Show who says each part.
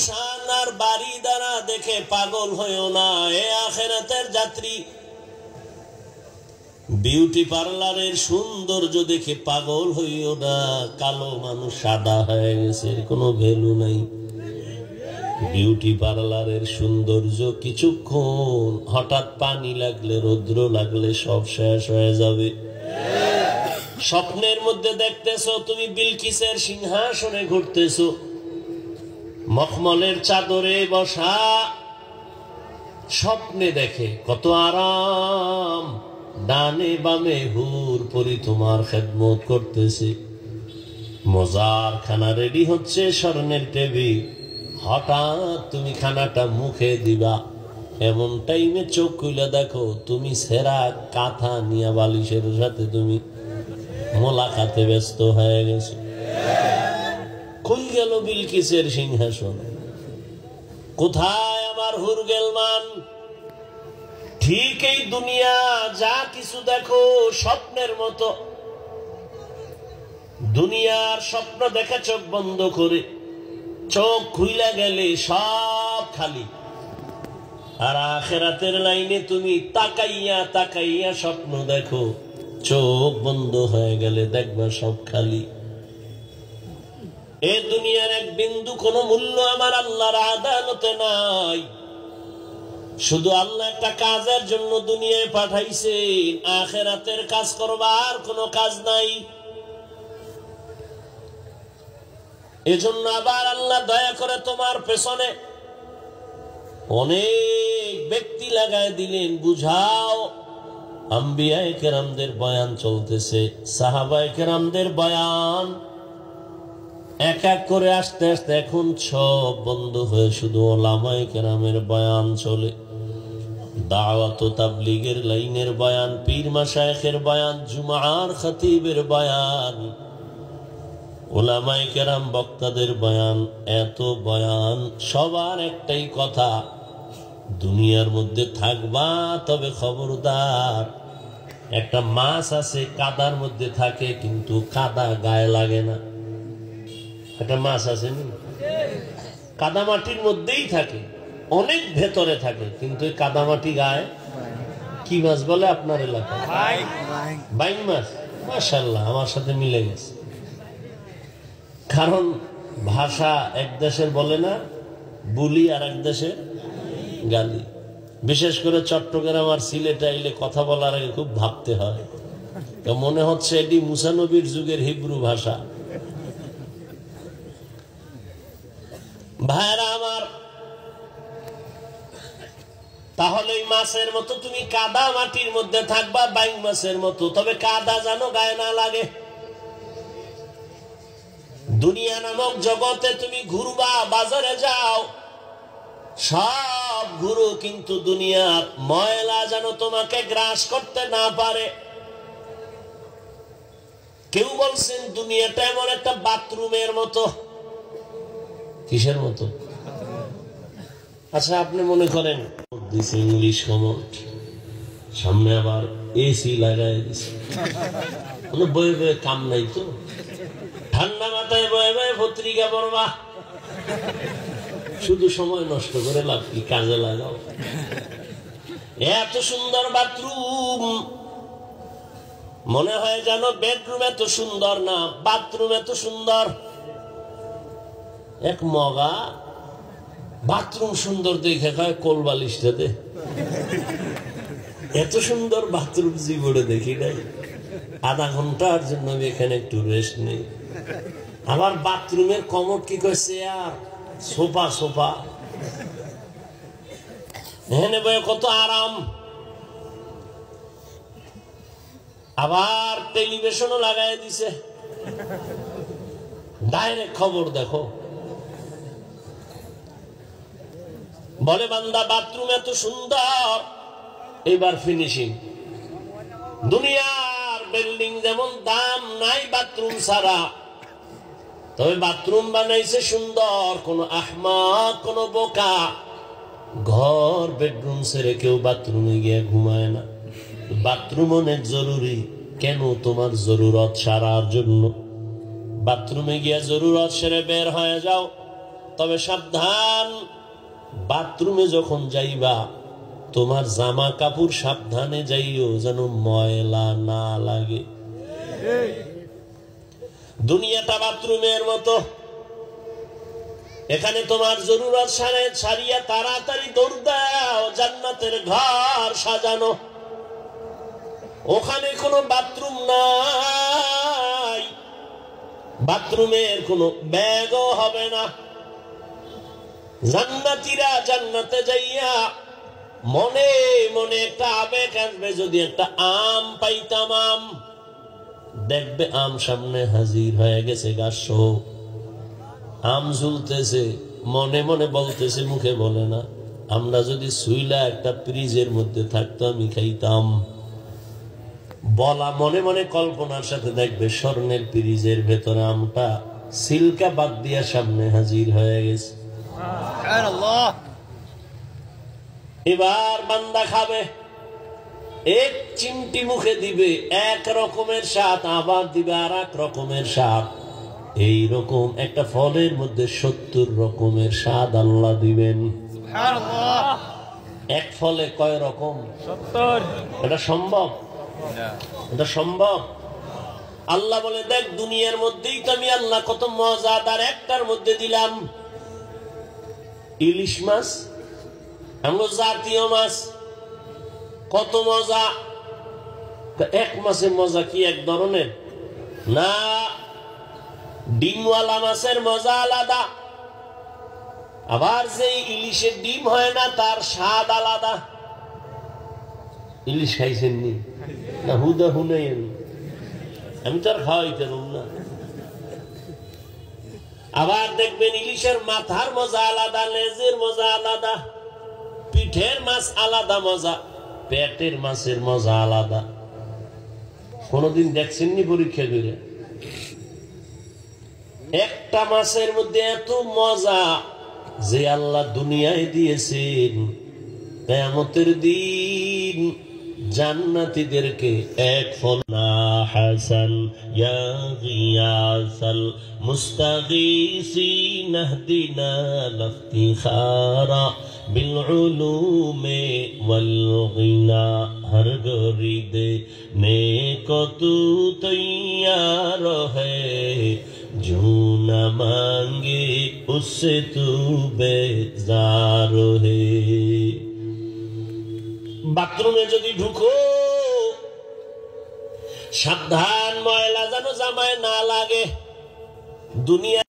Speaker 1: শানার বাড়ি দ্বারা দেখে পাগল হইও না, এ আখিরাতের যাত্রী। বিউটি পার্লারের সৌন্দর্য দেখে পাগল হইও না, কালো মানুষ সাদা হয়ে গেছে, কোনো ভ্যালু নাই। বিউটি পার্লারের সৌন্দর্য কিছুক্ষণ, হঠাৎ পানি লাগলে, রৌদ্র লাগলে সব শেষ হয়ে যাবে। স্বপ্নের মধ্যে দেখতেছো তুমি বিলকিসের সিংহাসনে ঘুরতেছো, মখমলের চাদরে বসা, স্বপ্নে দেখে কত আরাম, ডানে বামে হুর পরি তোমার খেদমত করতেছে, মজার খানা রেডি হচ্ছে স্বর্ণের টেবিল। হঠাৎ তুমি খানাটা মুখে দিবা, এমন টাইমে চোখ খুলে দেখো তুমি সেরা কাঁথা নিয়া বালিশের সাথে তুমি মোলাকাতে ব্যস্ত হয়ে গেছে। কই গেল বিলকিসের সিংহাসন? কোথায় আমার হুরগেলমান? ঠিক এই দুনিয়া যা কিছু দেখো স্বপ্নের মতো। দুনিয়ার স্বপ্ন দেখে চোখ বন্ধ করে, চোখ খুইলা গেলে সব খালি। আর আখিরাতের লাইনে তুমি তাকাইয়া তাকাইয়া স্বপ্ন দেখো, চোখ বন্ধ হয়ে গেলে দেখবা সব খালি। এ দুনিয়ার এক বিন্দু কোনো মূল্য আমার আল্লাহর আদালতে নাই। শুধু আল্লাহ একটা কাজের জন্য দুনিয়ায় পাঠাইছেন, আখিরাতের কাজ করবার কোনো কাজ নাই। এজন্য আবার আল্লাহ দয়া করে তোমার পেছনে অনেক ব্যক্তি লাগায় দিলেন, বুঝাও। আম্বিয়ায়ে কেরামদের বয়ান চলতেছে, সাহাবায়ে কেরামদের বয়ান এক এক করে আস্তে আস্তে এখন সব বন্ধ হয়ে শুধু ওলামায়ে কেরামের বয়ান চলে। দাওয়াত ও তাবলীগের লাইনের বয়ান, পীর মাশায়েখের বয়ান, জুমার খতিবের বয়ান, ওলামায়ে কেরাম বক্তাদের বয়ান, এত বয়ান। সবার একটাই কথা, দুনিয়ার মধ্যে থাকবা তবে খবরদার। একটা মাছ আছে কাদার মধ্যে থাকে, কিন্তু কাদা গায়ে লাগে না। একটা মাছ আছে না, কাদা মাটির মধ্যেই থাকে, অনেক ভেতরে থাকে, কিন্তু কাদা মাটি গায়ে। কি মাছ বলে আপনার এলাকায়? বাইং মাছ। মাশাআল্লাহ, আমার সাথে মিলে গেছে। কারণ ভাষা এক দেশের বলে না বুলি, আর এক দেশে গালি। বিশেষ করে চট্টগ্রাম আর সিলেট আইলে কথা বলার আগে খুব ভাবতে হয়, তো মনে হচ্ছে এটি মুসা নবীর যুগের হিব্রু ভাষা। ভাইরা আমার, তাহলে এই মাছের মতো তুমি কাদা মাটির মধ্যে থাকবা, বাইং মাছের মতো, তবে কাদা যেন গায়ে না লাগে। দুনিয়া নামক জগতে তুমি ঘুরবা, বাজারে যাও, সব ঘুরো, কিন্তু দুনিয়ার ময়লা যেন তোমাকে গ্রাস করতে না পারে। কেউ বলছেন দুনিয়াটা এমন একটা বাথরুমের মতো। কিসের মতো? আচ্ছা, আপনি মনে করেন দিছে ইংলিশ কমোড, সামনে আবার এসি লাগাই দিছে, কোনো বয়ে বয়ে কাম নাই তো। ঠান্ডা মাথায় বয়ে বয়ে পত্রিকা পড়বা, শুধু সময় নষ্ট করে লাভ কি? কাজে লাগাও। এত সুন্দর বাথরুম, মনে হয় যেন বেডরুম এত সুন্দর না, বাথরুম এত সুন্দর। এক মগা বাথরুম সুন্দর দেখে খায় কোল বালিশটা দে। এত সুন্দর বাথরুম জীবনে দেখি নাই। আধা ঘন্টার জন্য আমি এখানে একটু রেস্ট নেই। আবার বাথরুমের কমোড কি কইছে, আর সোফা সোফা, এখানে বয়ে কত আরাম। আবার টেলিভিশনও লাগাই দিছে, ডাইরেক্ট খবর দেখো। বলে বান্দা বাথরুম এত সুন্দর, এবার ফিনিশিং। দুনিয়ার বিল্ডিং যেমন দাম নাই বাথরুম ছাড়া, তবে বাথরুম বানাইছে সুন্দর। কোন আহমাক, কোন বোকা ঘর বেডরুম ছেড়ে কেউ বাথরুমে গিয়ে ঘুমায় না। বাথরুম অনেক জরুরি। কেন? তোমার জরুরত সারার জন্য। বাথরুমে গিয়ে জরুরত সেরে বের হয়ে যাও, তবে সাবধান, বাথরুমে যখন যাইবা তোমার জামা কাপড় সাবধানে যাইও যেন ময়লা না লাগে। দুনিয়াটা বাথরুমের মতো, এখানে তোমার জরুরত সারিয়া তাড়াতাড়ি দৌড় দাও জান্নাতের ঘর সাজানো। ওখানে কোনো বাথরুম নাই, বাথরুমের কোনো ব্যাগও হবে না। জান্নাতীরা জান্নাতে যাইয়া মনে মনে একটা আবেগ আসবে, যদি একটা আম পাইতাম, আম দেখবে আম সামনে হাজির হয়ে গেছে, গাছ আম ঝুলতেছে, মনে মনে বলতেছে, মুখে বলে না, আমরা যদি সুইলা একটা ফ্রিজের মধ্যে থাকতো আমি খাইতাম। বলা মনে মনে কল্পনার সাথে দেখবে স্বর্ণের ফ্রিজের ভেতরে আমটা সিলকা বাদ দিয়া সামনে হাজির হয়ে গেছে। এবার বান্দা খাবে, এক চিমটি মুখে দিবে, এক রকমের স্বাদ, আবার দিবে আর এক রকমের স্বাদ। এইরকম একটা ফলের মধ্যে 70 রকমের স্বাদ আল্লাহ দিবেন। এক ফলে কয় রকম? 70। এটা সম্ভব? এটা সম্ভব? আল্লাহ বলে, দেখ দুনিয়ার মধ্যেই তো আমি আল্লাহ কত মজাদার একটার মধ্যে দিলাম, ইলিশ মাছ, আমরা জাতীয় মাছ, কত মজা। এক মাছের মজা কি এক ধরনের না? ডিমওয়ালা মাছের মজা আলাদা, আবার যে ইলিশের ডিম হয় না তার স্বাদ আলাদা। ইলিশ খাইছেন নি? না হুদা হুনেন, আমি তো আর খাওয়াইতে না। আবার দেখবেন ইলিশের মাথার মজা আলাদা, লেজের মজা আলাদা, পিঠের মাছ আলাদা মজা, পেটের মাছের মজা আলাদা। কোনদিন দেখছেন নি পরীক্ষা করে? একটা মাছের মধ্যে এত মজা যে আল্লাহ দুনিয়ায় দিয়েছেন, কিয়ামতের দিন জান্নাতীদেরকে এক ফল না হাসান ইয়া গিয়াসাল মুস্তাগীসিন ইহদিনা লাফতিখারা বিল উলুমে ওয়াল গিনা হর গরিদে নেকো তু তৈয়ার হ্যায় जो न मांगे उससे तू बेजार है। বাথরুমে যদি ঢুকো সাবধান, ময়লা যেন জামায় না লাগে। দুনিয়া